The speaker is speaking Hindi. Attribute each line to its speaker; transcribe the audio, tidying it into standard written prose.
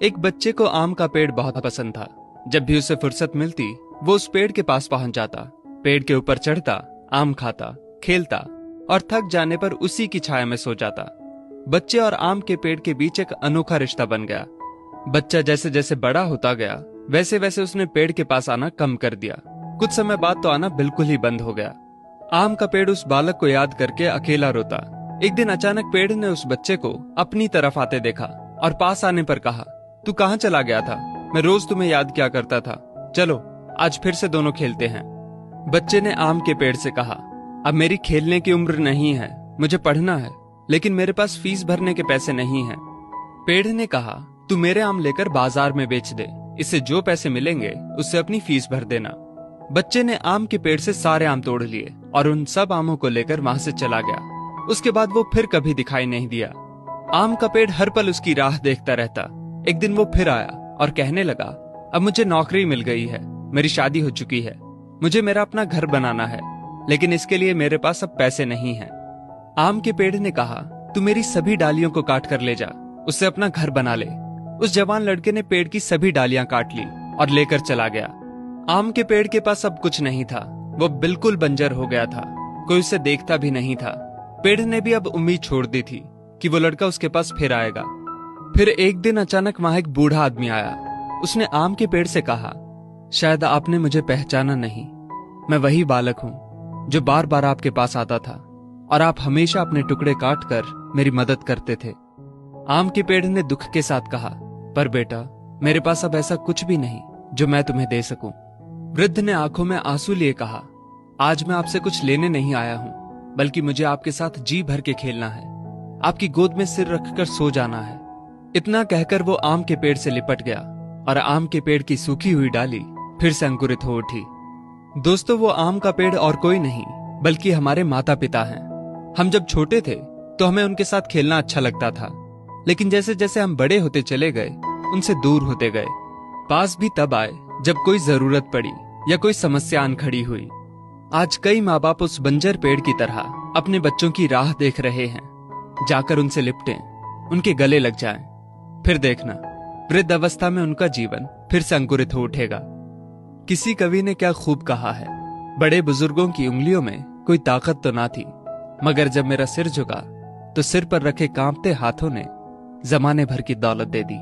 Speaker 1: एक बच्चे को आम का पेड़ बहुत पसंद था। जब भी उसे फुर्सत मिलती वो उस पेड़ के पास पहुंच जाता, पेड़ के ऊपर चढ़ता, आम खाता, खेलता और थक जाने पर उसी की छाया में सो जाता। बच्चे और आम के पेड़ के बीच एक अनोखा रिश्ता बन गया। बच्चा जैसे जैसे बड़ा होता गया वैसे वैसे उसने पेड़ के पास आना कम कर दिया। कुछ समय बाद तो आना बिल्कुल ही बंद हो गया। आम का पेड़ उस बालक को याद करके अकेला रोता। एक दिन अचानक पेड़ ने उस बच्चे को अपनी तरफ आते देखा और पास आने पर कहा, तू कहाँ चला गया था? मैं रोज तुम्हें याद किया करता था। चलो आज फिर से दोनों खेलते हैं। बच्चे ने आम के पेड़ से कहा, अब मेरी खेलने की उम्र नहीं है, मुझे पढ़ना है, लेकिन मेरे पास फीस भरने के पैसे नहीं हैं। पेड़ ने कहा, तू मेरे आम लेकर बाजार में बेच दे, इससे जो पैसे मिलेंगे उससे अपनी फीस भर देना। बच्चे ने आम के पेड़ से सारे आम तोड़ लिए और उन सब आमों को लेकर वहां से चला गया। उसके बाद वो फिर कभी दिखाई नहीं दिया। आम का पेड़ हर पल उसकी राह देखता रहता। एक दिन वो फिर आया और कहने लगा, अब मुझे नौकरी मिल गई है, मेरी शादी हो चुकी है, मुझे मेरा अपना घर बनाना है, लेकिन इसके लिए मेरे पास अब पैसे नहीं हैं। आम के पेड़ ने कहा, तू मेरी सभी डालियों को काट कर ले जा, उससे अपना घर बना ले। उस जवान लड़के ने पेड़ की सभी डालियां काट ली और लेकर चला गया। आम के पेड़ के पास अब कुछ नहीं था, वो बिल्कुल बंजर हो गया था, कोई उसे देखता भी नहीं था। पेड़ ने भी अब उम्मीद छोड़ दी थी कि वो लड़का उसके पास फिर आएगा। फिर एक दिन अचानक वहां एक बूढ़ा आदमी आया। उसने आम के पेड़ से कहा, शायद आपने मुझे पहचाना नहीं, मैं वही बालक हूं जो बार बार आपके पास आता था और आप हमेशा अपने टुकड़े काट कर मेरी मदद करते थे। आम के पेड़ ने दुख के साथ कहा, पर बेटा मेरे पास अब ऐसा कुछ भी नहीं जो मैं तुम्हें दे सकूं। वृद्ध ने आंखों में आंसू लिए कहा, आज मैं आपसे कुछ लेने नहीं आया हूं, बल्कि मुझे आपके साथ जी भर के खेलना है, आपकी गोद में सिर रखकर सो जाना है। इतना कहकर वो आम के पेड़ से लिपट गया और आम के पेड़ की सूखी हुई डाली फिर से अंकुरित हो उठी। दोस्तों, वो आम का पेड़ और कोई नहीं बल्कि हमारे माता पिता हैं। हम जब छोटे थे तो हमें उनके साथ खेलना अच्छा लगता था, लेकिन जैसे जैसे हम बड़े होते चले गए उनसे दूर होते गए। पास भी तब आए जब कोई जरूरत पड़ी या कोई समस्या आन खड़ी हुई। आज कई माँ बाप उस बंजर पेड़ की तरह अपने बच्चों की राह देख रहे हैं, जाकर उनसे लिपटें, उनके गले लग जाएं। फिर देखना वृद्ध अवस्था में उनका जीवन फिर से अंकुरित हो उठेगा। किसी कवि ने क्या खूब कहा है, बड़े बुजुर्गों की उंगलियों में कोई ताकत तो ना थी, मगर जब मेरा सिर झुका तो सिर पर रखे कांपते हाथों ने जमाने भर की दौलत दे दी।